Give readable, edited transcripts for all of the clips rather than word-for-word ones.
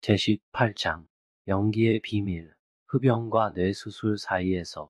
제18장 연기의 비밀. 흡연과 뇌수술 사이에서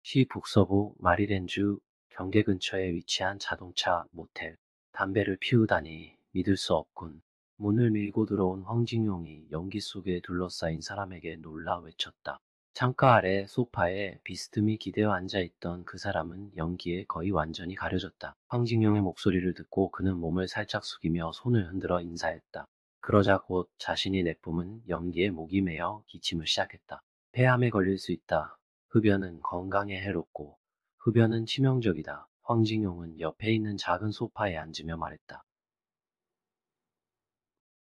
시 북서부 마리랜주 경계 근처에 위치한 자동차 모텔. 담배를 피우다니 믿을 수 없군. 문을 밀고 들어온 황진용이 연기 속에 둘러싸인 사람에게 놀라 외쳤다. 창가 아래 소파에 비스듬히 기대어 앉아있던 그 사람은 연기에 거의 완전히 가려졌다. 황진용의 목소리를 듣고 그는 몸을 살짝 숙이며 손을 흔들어 인사했다. 그러자 곧 자신이 내뿜은 연기에 목이 메어 기침을 시작했다. 폐암에 걸릴 수 있다. 흡연은 건강에 해롭고 흡연은 치명적이다. 황진용은 옆에 있는 작은 소파에 앉으며 말했다.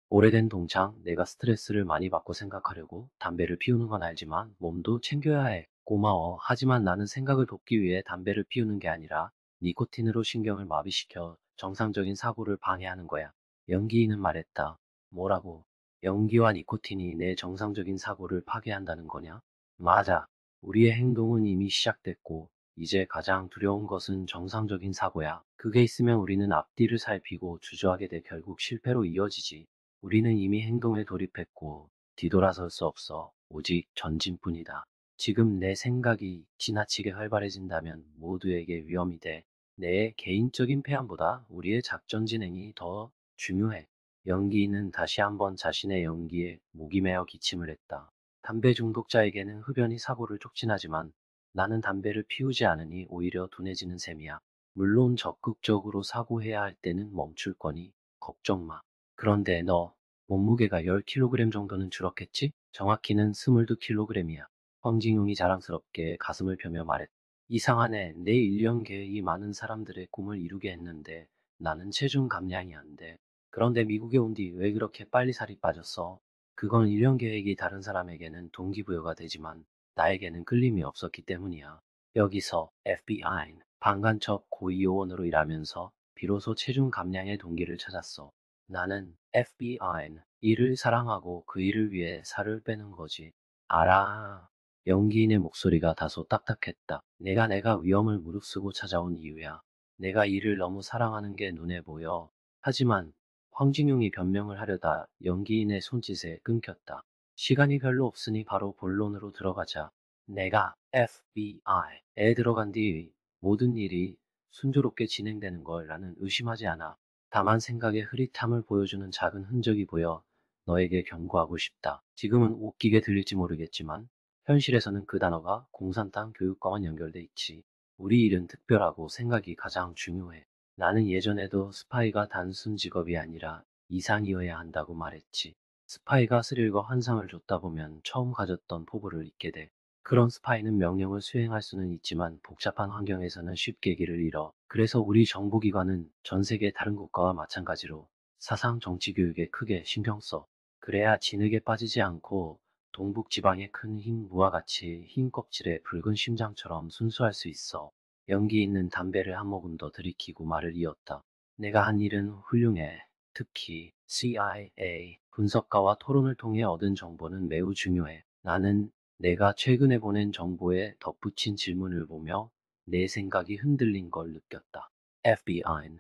오래된 동창, 내가 스트레스를 많이 받고 생각하려고 담배를 피우는 건 알지만 몸도 챙겨야 해. 고마워. 하지만 나는 생각을 돕기 위해 담배를 피우는 게 아니라 니코틴으로 신경을 마비시켜 정상적인 사고를 방해하는 거야. 연기인은 말했다. 뭐라고? 연기와 니코틴이 내 정상적인 사고를 파괴한다는 거냐? 맞아. 우리의 행동은 이미 시작됐고 이제 가장 두려운 것은 정상적인 사고야. 그게 있으면 우리는 앞뒤를 살피고 주저하게 돼 결국 실패로 이어지지. 우리는 이미 행동에 돌입했고 뒤돌아설 수 없어. 오직 전진뿐이다. 지금 내 생각이 지나치게 활발해진다면 모두에게 위험이 돼. 내 개인적인 패함보다 우리의 작전 진행이 더 중요해. 연기인은 다시 한번 자신의 연기에 목이 메어 기침을 했다. 담배 중독자에게는 흡연이 사고를 촉진하지만 나는 담배를 피우지 않으니 오히려 둔해지는 셈이야. 물론 적극적으로 사고해야 할 때는 멈출 거니 걱정 마. 그런데 너 몸무게가 10kg 정도는 줄었겠지? 정확히는 22kg이야. 황진용이 자랑스럽게 가슴을 펴며 말했다. 이상하네. 내 1년 계획이 많은 사람들의 꿈을 이루게 했는데 나는 체중 감량이 안 돼. 그런데 미국에 온 뒤 왜 그렇게 빨리 살이 빠졌어? 그건 1년 계획이 다른 사람에게는 동기부여가 되지만 나에게는 끌림이 없었기 때문이야. 여기서 FBI는 방간첩 고위요원으로 일하면서 비로소 체중 감량의 동기를 찾았어. 나는 FBI는 일을 사랑하고 그 일을 위해 살을 빼는 거지. 알아. 연기인의 목소리가 다소 딱딱했다. 내가 위험을 무릅쓰고 찾아온 이유야. 내가 일을 너무 사랑하는 게 눈에 보여. 하지만 황진용이 변명을 하려다 연기인의 손짓에 끊겼다. 시간이 별로 없으니 바로 본론으로 들어가자. 내가 FBI에 들어간 뒤 모든 일이 순조롭게 진행되는 걸 나는 의심하지 않아. 다만 생각의 흐릿함을 보여주는 작은 흔적이 보여 너에게 경고하고 싶다. 지금은 웃기게 들릴지 모르겠지만 현실에서는 그 단어가 공산당 교육과만 연결돼 있지. 우리 일은 특별하고 생각이 가장 중요해. 나는 예전에도 스파이가 단순 직업이 아니라 이상이어야 한다고 말했지. 스파이가 스릴과 환상을 줬다 보면 처음 가졌던 포부를 잊게 돼. 그런 스파이는 명령을 수행할 수는 있지만 복잡한 환경에서는 쉽게 길을 잃어. 그래서 우리 정보기관은 전 세계 다른 국가와 마찬가지로 사상 정치 교육에 크게 신경 써. 그래야 진흙에 빠지지 않고 동북 지방의 큰 흰 무와 같이 흰 껍질의 붉은 심장처럼 순수할 수 있어. 연기 있는 담배를 한 모금 더 들이키고 말을 이었다. 내가 한 일은 훌륭해. 특히 CIA 분석가와 토론을 통해 얻은 정보는 매우 중요해. 나는 내가 최근에 보낸 정보에 덧붙인 질문을 보며 내 생각이 흔들린 걸 느꼈다. FBI는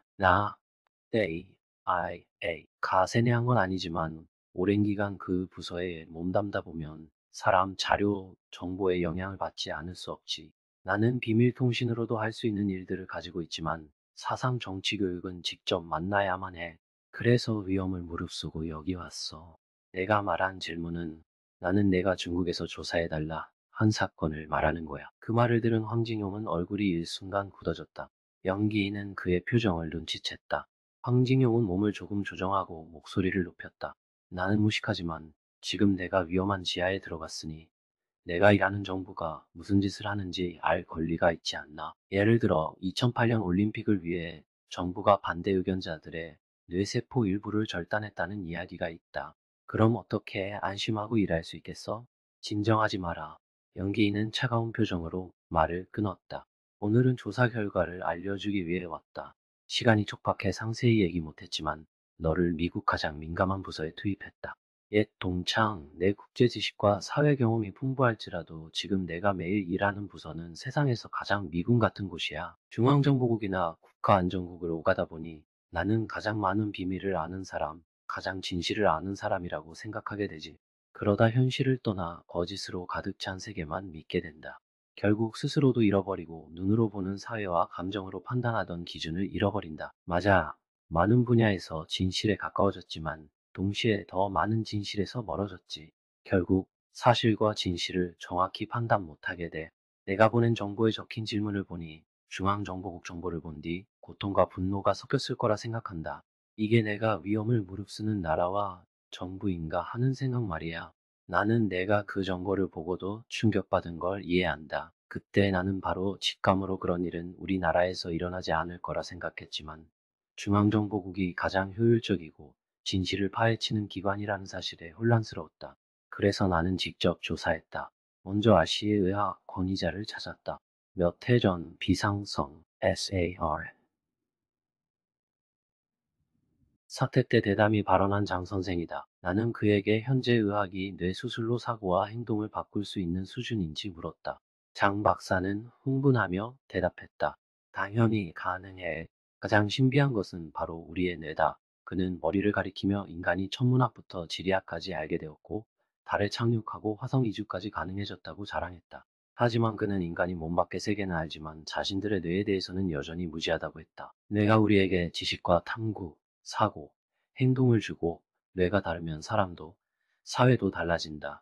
CIA 가 세뇌한 건 아니지만 오랜 기간 그 부서에 몸담다 보면 사람, 자료, 정보에 영향을 받지 않을 수 없지. 나는 비밀 통신으로도 할 수 있는 일들을 가지고 있지만 사상 정치 교육은 직접 만나야만 해. 그래서 위험을 무릅쓰고 여기 왔어. 내가 말한 질문은 나는 내가 중국에서 조사해달라 한 사건을 말하는 거야. 그 말을 들은 황진용은 얼굴이 일순간 굳어졌다. 연기인은 그의 표정을 눈치챘다. 황진용은 몸을 조금 조정하고 목소리를 높였다. 나는 무식하지만 지금 내가 위험한 지하에 들어갔으니 내가 일하는 정부가 무슨 짓을 하는지 알 권리가 있지 않나. 예를 들어 2008년 올림픽을 위해 정부가 반대 의견자들의 뇌세포 일부를 절단했다는 이야기가 있다. 그럼 어떻게 안심하고 일할 수 있겠어? 진정하지 마라. 연기인은 차가운 표정으로 말을 끊었다. 오늘은 조사 결과를 알려주기 위해 왔다. 시간이 촉박해 상세히 얘기 못했지만 너를 미국 가장 민감한 부서에 투입했다. 옛 동창, 내 국제 지식과 사회 경험이 풍부할지라도 지금 내가 매일 일하는 부서는 세상에서 가장 미군 같은 곳이야. 중앙정보국이나 국가안전국을 오가다 보니 나는 가장 많은 비밀을 아는 사람, 가장 진실을 아는 사람이라고 생각하게 되지. 그러다 현실을 떠나 거짓으로 가득 찬 세계만 믿게 된다. 결국 스스로도 잃어버리고 눈으로 보는 사회와 감정으로 판단하던 기준을 잃어버린다. 맞아. 많은 분야에서 진실에 가까워졌지만 동시에 더 많은 진실에서 멀어졌지. 결국 사실과 진실을 정확히 판단 못하게 돼. 내가 보낸 정보에 적힌 질문을 보니 중앙정보국 정보를 본 뒤 고통과 분노가 섞였을 거라 생각한다. 이게 내가 위험을 무릅쓰는 나라와 정부인가 하는 생각 말이야. 나는 내가 그 정보를 보고도 충격받은 걸 이해한다. 그때 나는 바로 직감으로 그런 일은 우리나라에서 일어나지 않을 거라 생각했지만 중앙정보국이 가장 효율적이고 진실을 파헤치는 기관이라는 사실에 혼란스러웠다. 그래서 나는 직접 조사했다. 먼저 아시의 의학 권위자를 찾았다. 몇 해 전 비상성 SAR 사태 때 대담히 발언한 장 선생이다. 나는 그에게 현재 의학이 뇌수술로 사고와 행동을 바꿀 수 있는 수준인지 물었다. 장 박사는 흥분하며 대답했다. 당연히 가능해. 가장 신비한 것은 바로 우리의 뇌다. 그는 머리를 가리키며 인간이 천문학부터 지리학까지 알게 되었고, 달에 착륙하고 화성 이주까지 가능해졌다고 자랑했다. 하지만 그는 인간이 몸 밖의 세계는 알지만 자신들의 뇌에 대해서는 여전히 무지하다고 했다. 뇌가 우리에게 지식과 탐구, 사고, 행동을 주고 뇌가 다르면 사람도, 사회도 달라진다.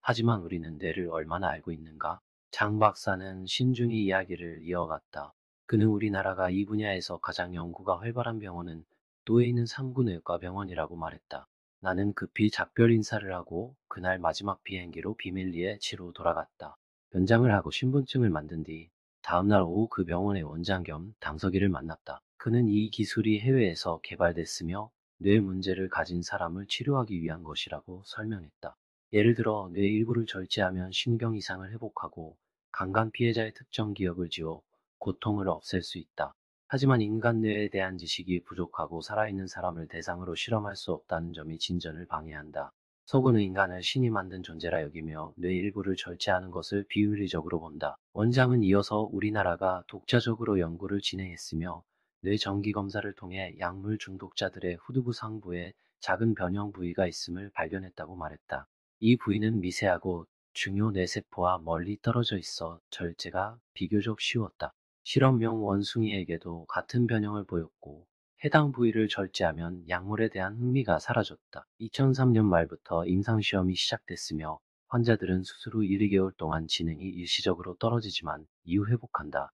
하지만 우리는 뇌를 얼마나 알고 있는가? 장 박사는 신중히 이야기를 이어갔다. 그는 우리나라가 이 분야에서 가장 연구가 활발한 병원은 도에 있는 삼군의과 병원이라고 말했다. 나는 급히 작별 인사를 하고 그날 마지막 비행기로 비밀리에 치로 돌아갔다. 변장을 하고 신분증을 만든 뒤 다음날 오후 그 병원의 원장 겸 당서기를 만났다. 그는 이 기술이 해외에서 개발됐으며 뇌 문제를 가진 사람을 치료하기 위한 것이라고 설명했다. 예를 들어 뇌 일부를 절제하면 신경 이상을 회복하고 강간 피해자의 특정 기억을 지워 고통을 없앨 수 있다. 하지만 인간 뇌에 대한 지식이 부족하고 살아있는 사람을 대상으로 실험할 수 없다는 점이 진전을 방해한다. 속은 인간을 신이 만든 존재라 여기며 뇌 일부를 절제하는 것을 비윤리적으로 본다. 원장은 이어서 우리나라가 독자적으로 연구를 진행했으며 뇌 정기 검사를 통해 약물 중독자들의 후두부 상부에 작은 변형 부위가 있음을 발견했다고 말했다. 이 부위는 미세하고 중요 뇌세포와 멀리 떨어져 있어 절제가 비교적 쉬웠다. 실험용 원숭이에게도 같은 변형을 보였고 해당 부위를 절제하면 약물에 대한 흥미가 사라졌다. 2003년 말부터 임상시험이 시작됐으며 환자들은 수술 후 1, 2개월 동안 지능이 일시적으로 떨어지지만 이후 회복한다.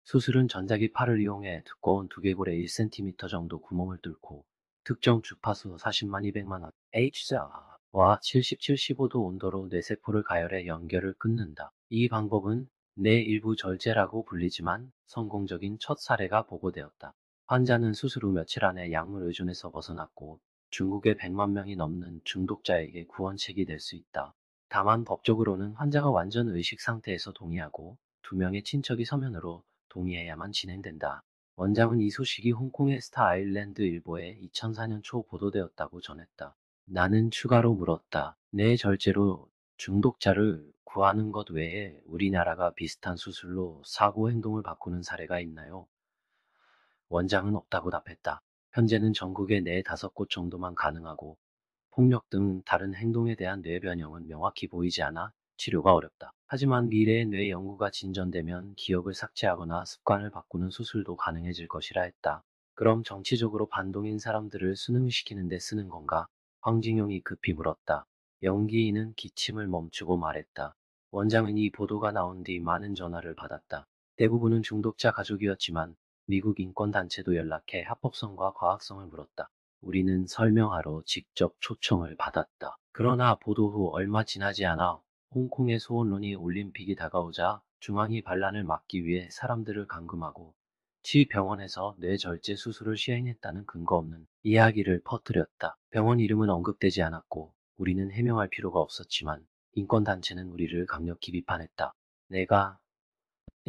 수술은 전자기 팔을 이용해 두꺼운 두개골에 1cm 정도 구멍을 뚫고 특정 주파수 40만 200만 원 Hz와 70, 75도 온도로 뇌세포를 가열해 연결을 끊는다. 이 방법은 뇌 일부 절제라고 불리지만 성공적인 첫 사례가 보고되었다. 환자는 수술 후 며칠 안에 약물 의존에서 벗어났고 중국의 100만 명이 넘는 중독자에게 구원책이 될 수 있다. 다만 법적으로는 환자가 완전 의식 상태에서 동의하고 두 명의 친척이 서면으로 동의해야만 진행된다. 원장은 이 소식이 홍콩의 스타 아일랜드 일보에 2004년 초 보도되었다고 전했다. 나는 추가로 물었다. 뇌 절제로 중독자를 구하는 것 외에 우리나라가 비슷한 수술로 사고 행동을 바꾸는 사례가 있나요? 원장은 없다고 답했다. 현재는 전국에 4~5곳 정도만 가능하고 폭력 등 다른 행동에 대한 뇌 변형은 명확히 보이지 않아 치료가 어렵다. 하지만 미래의 뇌 연구가 진전되면 기억을 삭제하거나 습관을 바꾸는 수술도 가능해질 것이라 했다. 그럼 정치적으로 반동인 사람들을 수능시키는 데 쓰는 건가? 황진용이 급히 물었다. 연기인은 기침을 멈추고 말했다. 원장은 이 보도가 나온 뒤 많은 전화를 받았다. 대부분은 중독자 가족이었지만 미국 인권단체도 연락해 합법성과 과학성을 물었다. 우리는 설명하러 직접 초청을 받았다. 그러나 보도 후 얼마 지나지 않아 홍콩의 소원론이 올림픽이 다가오자 중앙이 반란을 막기 위해 사람들을 감금하고 치병원에서 뇌절제 수술을 시행했다는 근거 없는 이야기를 퍼뜨렸다. 병원 이름은 언급되지 않았고 우리는 해명할 필요가 없었지만 인권단체는 우리를 강력히 비판했다. 내가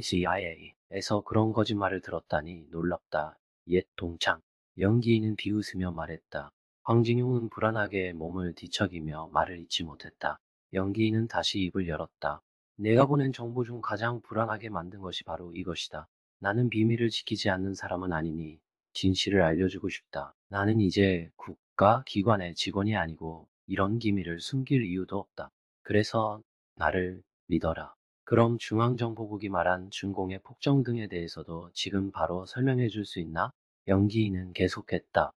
CIA에서 그런 거짓말을 들었다니 놀랍다. 옛 동창. 연기인은 비웃으며 말했다. 황진용은 불안하게 몸을 뒤척이며 말을 잇지 못했다. 연기인은 다시 입을 열었다. 내가 보낸 정보 중 가장 불안하게 만든 것이 바로 이것이다. 나는 비밀을 지키지 않는 사람은 아니니 진실을 알려주고 싶다. 나는 이제 국가 기관의 직원이 아니고 이런 기밀을 숨길 이유도 없다. 그래서 나를 믿어라. 그럼 중앙정보국이 말한 준공의 폭정 등에 대해서도 지금 바로 설명해 줄 수 있나? 연기인은 계속했다.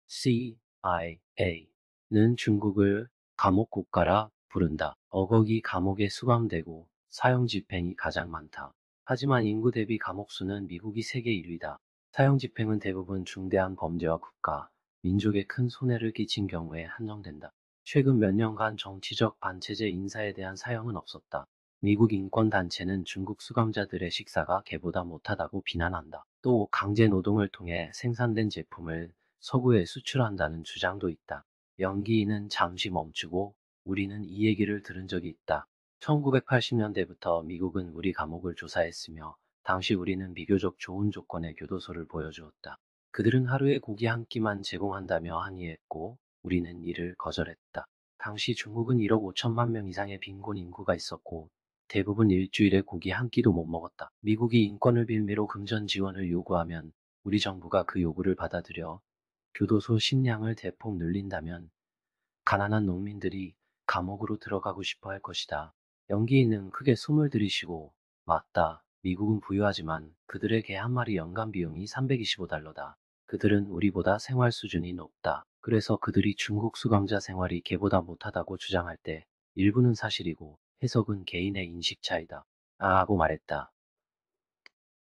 CIA는 중국을 감옥 국가라 부른다. 억억이 감옥에 수감되고 사형 집행이 가장 많다. 하지만 인구 대비 감옥 수는 미국이 세계 1위다. 사형 집행은 대부분 중대한 범죄와 국가, 민족에 큰 손해를 끼친 경우에 한정된다. 최근 몇 년간 정치적 반체제 인사에 대한 사형은 없었다. 미국 인권단체는 중국 수감자들의 식사가 개보다 못하다고 비난한다. 또 강제 노동을 통해 생산된 제품을 서구에 수출한다는 주장도 있다. 연기인은 잠시 멈추고 우리는 이 얘기를 들은 적이 있다. 1980년대부터 미국은 우리 감옥을 조사했으며 당시 우리는 비교적 좋은 조건의 교도소를 보여주었다. 그들은 하루에 고기 한 끼만 제공한다며 항의했고 우리는 이를 거절했다. 당시 중국은 1억 5천만 명 이상의 빈곤 인구가 있었고 대부분 일주일에 고기 한 끼도 못 먹었다. 미국이 인권을 빌미로 금전 지원을 요구하면 우리 정부가 그 요구를 받아들여 교도소 식량을 대폭 늘린다면 가난한 농민들이 감옥으로 들어가고 싶어 할 것이다. 연기인은 크게 숨을 들이쉬고 맞다. 미국은 부유하지만 그들의 개 한 마리 연간 비용이 325달러다. 그들은 우리보다 생활 수준이 높다. 그래서 그들이 중국 수감자 생활이 개보다 못하다고 주장할 때 일부는 사실이고 해석은 개인의 인식 차이다. 하고 말했다.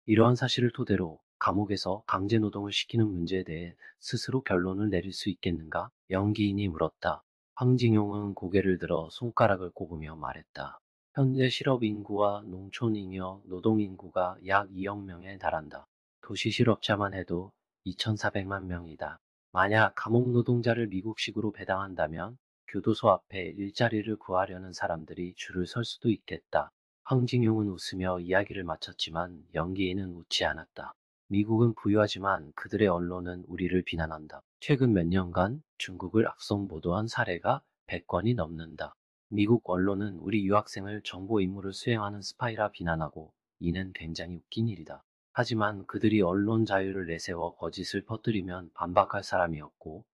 이러한 사실을 토대로 감옥에서 강제 노동을 시키는 문제에 대해 스스로 결론을 내릴 수 있겠는가? 연기인이 물었다. 황징용은 고개를 들어 손가락을 꼽으며 말했다. 현재 실업 인구와 농촌 잉여 노동 인구가 약 2억 명에 달한다. 도시 실업자만 해도 2,400만 명이다. 만약 감옥 노동자를 미국식으로 배당한다면 교도소 앞에 일자리를 구하려는 사람들이 줄을 설 수도 있겠다. 황진용은 웃으며 이야기를 마쳤지만 연기인은 웃지 않았다. 미국은 부유하지만 그들의 언론은 우리를 비난한다. 최근 몇 년간 중국을 악성 보도한 사례가 100건이 넘는다. 미국 언론은 우리 유학생을 정보 임무를 수행하는 스파이라 비난하고 이는 굉장히 웃긴 일이다. 하지만 그들이 언론 자유를 내세워 거짓을 퍼뜨리면 반박할 사람이 없고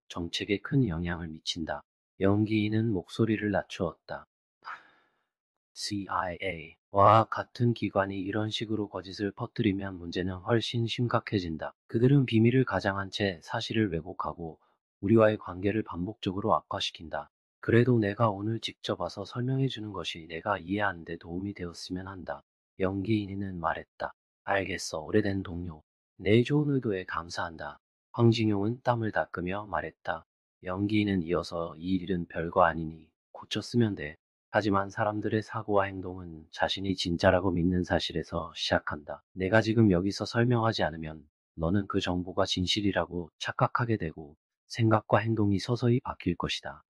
정책에 큰 영향을 미친다. 연기인은 목소리를 낮추었다. CIA와 같은 기관이 이런 식으로 거짓을 퍼뜨리면 문제는 훨씬 심각해진다. 그들은 비밀을 가장한 채 사실을 왜곡하고 우리와의 관계를 반복적으로 악화시킨다. 그래도 내가 오늘 직접 와서 설명해 주는 것이 내가 이해하는 데 도움이 되었으면 한다. 연기인은 말했다. 알겠어, 오래된 동료. 내 좋은 의도에 감사한다. 황진용은 땀을 닦으며 말했다. 연기인은 이어서 이 일은 별거 아니니 고쳐 쓰면 돼. 하지만 사람들의 사고와 행동은 자신이 진짜라고 믿는 사실에서 시작한다. 내가 지금 여기서 설명하지 않으면 너는 그 정보가 진실이라고 착각하게 되고 생각과 행동이 서서히 바뀔 것이다.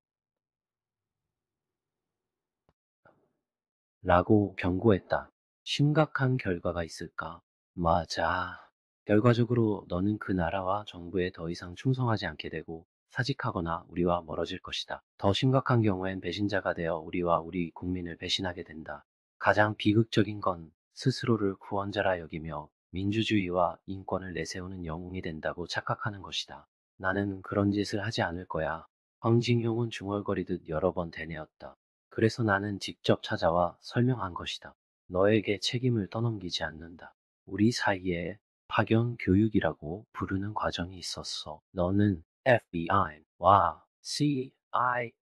라고 경고했다. 심각한 결과가 있을까? 맞아. 결과적으로 너는 그 나라와 정부에 더 이상 충성하지 않게 되고 사직하거나 우리와 멀어질 것이다. 더 심각한 경우엔 배신자가 되어 우리와 우리 국민을 배신하게 된다. 가장 비극적인 건 스스로를 구원자라 여기며 민주주의와 인권을 내세우는 영웅이 된다고 착각하는 것이다. 나는 그런 짓을 하지 않을 거야. 황진용은 중얼거리듯 여러 번 되뇌었다. 그래서 나는 직접 찾아와 설명한 것이다. 너에게 책임을 떠넘기지 않는다. 우리 사이에 파견 교육이라고 부르는 과정이 있었어. 너는 FBI와 CIA,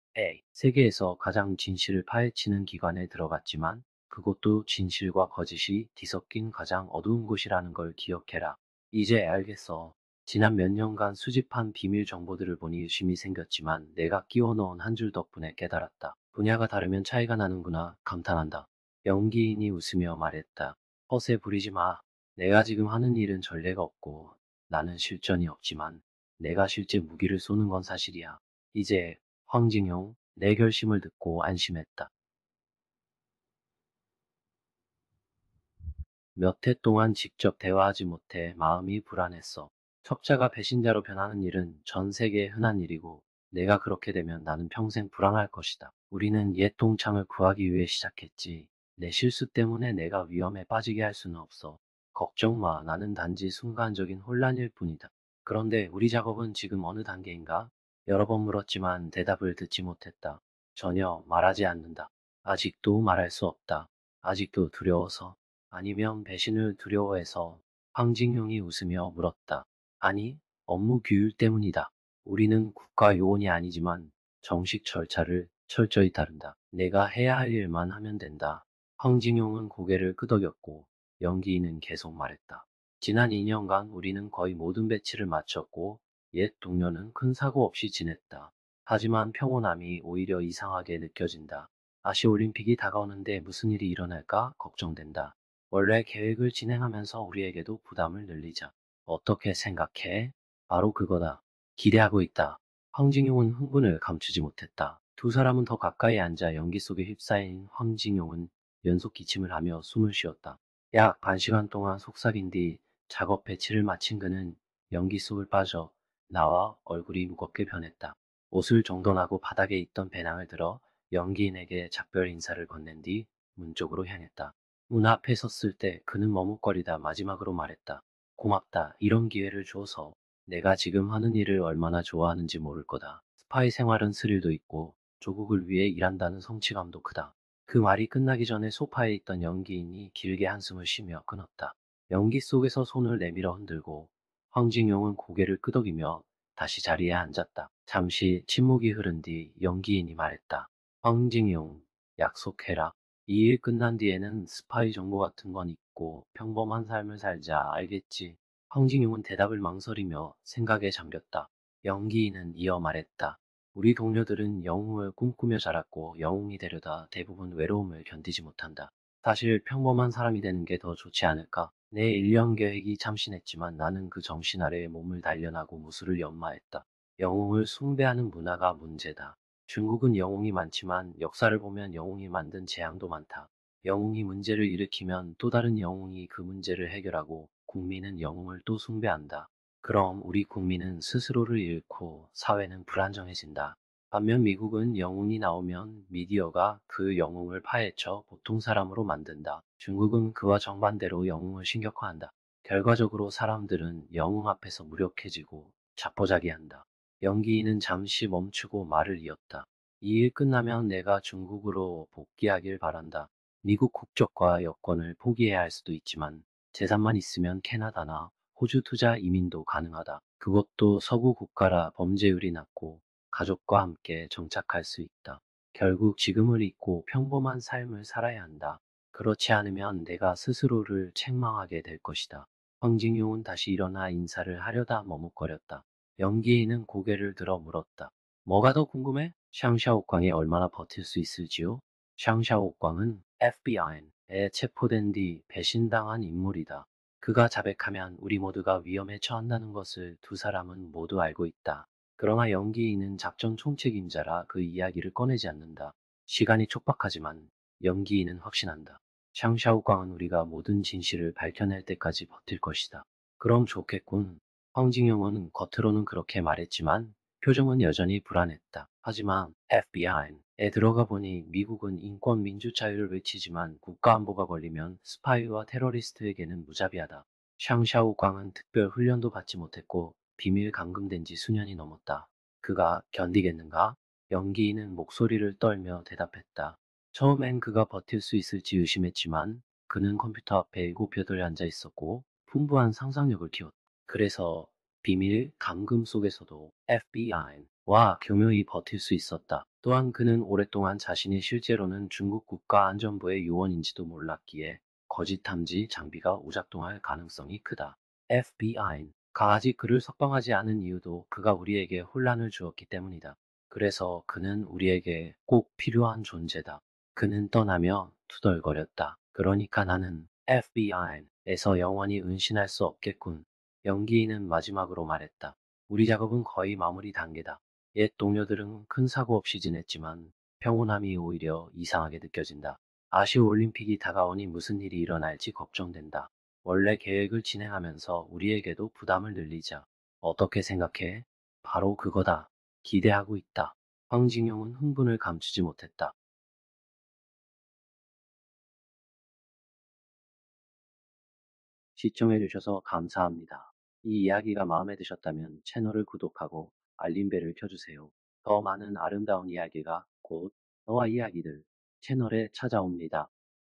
세계에서 가장 진실을 파헤치는 기관에 들어갔지만 그것도 진실과 거짓이 뒤섞인 가장 어두운 곳이라는 걸 기억해라. 이제 알겠어. 지난 몇 년간 수집한 비밀 정보들을 보니 의심이 생겼지만 내가 끼워 넣은 한 줄 덕분에 깨달았다. 분야가 다르면 차이가 나는구나 감탄한다. 연기인이 웃으며 말했다. 허세 부리지 마. 내가 지금 하는 일은 전례가 없고 나는 실전이 없지만 내가 실제 무기를 쏘는 건 사실이야. 이제 황진용, 내 결심을 듣고 안심했다. 몇 해 동안 직접 대화하지 못해 마음이 불안했어. 첩자가 배신자로 변하는 일은 전 세계에 흔한 일이고 내가 그렇게 되면 나는 평생 불안할 것이다. 우리는 옛 동창을 구하기 위해 시작했지. 내 실수 때문에 내가 위험에 빠지게 할 수는 없어. 걱정 마. 나는 단지 순간적인 혼란일 뿐이다. 그런데 우리 작업은 지금 어느 단계인가? 여러 번 물었지만 대답을 듣지 못했다. 전혀 말하지 않는다. 아직도 말할 수 없다. 아직도 두려워서. 아니면 배신을 두려워해서. 황진용이 웃으며 물었다. 아니, 업무 규율 때문이다. 우리는 국가 요원이 아니지만 정식 절차를 철저히 따른다. 내가 해야 할 일만 하면 된다. 황진용은 고개를 끄덕였고 연기인은 계속 말했다. 지난 2년간 우리는 거의 모든 배치를 마쳤고 옛 동료는 큰 사고 없이 지냈다. 하지만 평온함이 오히려 이상하게 느껴진다. 아시올림픽이 다가오는데 무슨 일이 일어날까 걱정된다. 원래 계획을 진행하면서 우리에게도 부담을 늘리자. 어떻게 생각해? 바로 그거다. 기대하고 있다. 황진용은 흥분을 감추지 못했다. 두 사람은 더 가까이 앉아 연기 속에 휩싸인 황진용은 연속 기침을 하며 숨을 쉬었다. 약 반시간 동안 속삭인 뒤 작업 배치를 마친 그는 연기 속을 빠져 나와 얼굴이 무겁게 변했다. 옷을 정돈하고 바닥에 있던 배낭을 들어 연기인에게 작별 인사를 건넨 뒤 문 쪽으로 향했다. 문 앞에 섰을 때 그는 머뭇거리다 마지막으로 말했다. 고맙다. 이런 기회를 줘서 내가 지금 하는 일을 얼마나 좋아하는지 모를 거다. 스파이 생활은 스릴도 있고 조국을 위해 일한다는 성취감도 크다. 그 말이 끝나기 전에 소파에 있던 연기인이 길게 한숨을 쉬며 끊었다. 연기 속에서 손을 내밀어 흔들고 황진용은 고개를 끄덕이며 다시 자리에 앉았다. 잠시 침묵이 흐른 뒤 연기인이 말했다. 황진용, 약속해라. 이 일 끝난 뒤에는 스파이 정보 같은 건 잊고 평범한 삶을 살자, 알겠지? 황진용은 대답을 망설이며 생각에 잠겼다. 연기인은 이어 말했다. 우리 동료들은 영웅을 꿈꾸며 자랐고 영웅이 되려다 대부분 외로움을 견디지 못한다. 사실 평범한 사람이 되는 게 더 좋지 않을까? 내 1년 계획이 참신했지만 나는 그 정신 아래에 몸을 단련하고 무술을 연마했다. 영웅을 숭배하는 문화가 문제다. 중국은 영웅이 많지만 역사를 보면 영웅이 만든 재앙도 많다. 영웅이 문제를 일으키면 또 다른 영웅이 그 문제를 해결하고 국민은 영웅을 또 숭배한다. 그럼 우리 국민은 스스로를 잃고 사회는 불안정해진다. 반면 미국은 영웅이 나오면 미디어가 그 영웅을 파헤쳐 보통 사람으로 만든다. 중국은 그와 정반대로 영웅을 신격화한다. 결과적으로 사람들은 영웅 앞에서 무력해지고 자포자기한다. 연기인은 잠시 멈추고 말을 이었다. 이 일 끝나면 내가 중국으로 복귀하길 바란다. 미국 국적과 여권을 포기해야 할 수도 있지만 재산만 있으면 캐나다나 호주 투자 이민도 가능하다. 그것도 서구 국가라 범죄율이 낮고 가족과 함께 정착할 수 있다. 결국 지금을 잊고 평범한 삶을 살아야 한다. 그렇지 않으면 내가 스스로를 책망하게 될 것이다. 황진용은 다시 일어나 인사를 하려다 머뭇거렸다. 연기인은 고개를 들어 물었다. 뭐가 더 궁금해? 샹샤오광이 얼마나 버틸 수 있을지요? 샹샤오광은 FBI에 체포된 뒤 배신당한 인물이다. 그가 자백하면 우리 모두가 위험에 처한다는 것을 두 사람은 모두 알고 있다. 그러나 연기인은 작전 총책임자라 그 이야기를 꺼내지 않는다. 시간이 촉박하지만 연기인은 확신한다. 샹샤오광은 우리가 모든 진실을 밝혀낼 때까지 버틸 것이다. 그럼 좋겠군. 황진영은 겉으로는 그렇게 말했지만 표정은 여전히 불안했다. 하지만 FBI에 들어가 보니 미국은 인권 민주 자유를 외치지만 국가안보가 걸리면 스파이와 테러리스트에게는 무자비하다. 샹샤오광은 특별 훈련도 받지 못했고 비밀 감금된 지 수년이 넘었다. 그가 견디겠는가? 연기인은 목소리를 떨며 대답했다. 처음엔 그가 버틸 수 있을지 의심했지만 그는 컴퓨터 앞에 일곱여덟 앉아 있었고 풍부한 상상력을 키웠다. 그래서 비밀 감금 속에서도 FBI와 교묘히 버틸 수 있었다. 또한 그는 오랫동안 자신이 실제로는 중국 국가안전부의 요원인지도 몰랐기에 거짓 탐지 장비가 오작동할 가능성이 크다. FBI가 아직 그를 석방하지 않은 이유도 그가 우리에게 혼란을 주었기 때문이다. 그래서 그는 우리에게 꼭 필요한 존재다. 그는 떠나며 투덜거렸다. 그러니까 나는 FBI에서 영원히 은신할 수 없겠군. 연기인은 마지막으로 말했다. 우리 작업은 거의 마무리 단계다. 옛 동료들은 큰 사고 없이 지냈지만 평온함이 오히려 이상하게 느껴진다. 아시올림픽이 다가오니 무슨 일이 일어날지 걱정된다. 원래 계획을 진행하면서 우리에게도 부담을 늘리자. 어떻게 생각해? 바로 그거다. 기대하고 있다. 황진용은 흥분을 감추지 못했다. 시청해주셔서 감사합니다. 이 이야기가 마음에 드셨다면 채널을 구독하고 알림벨을 켜주세요. 더 많은 아름다운 이야기가 곧 너와 이야기들 채널에 찾아옵니다.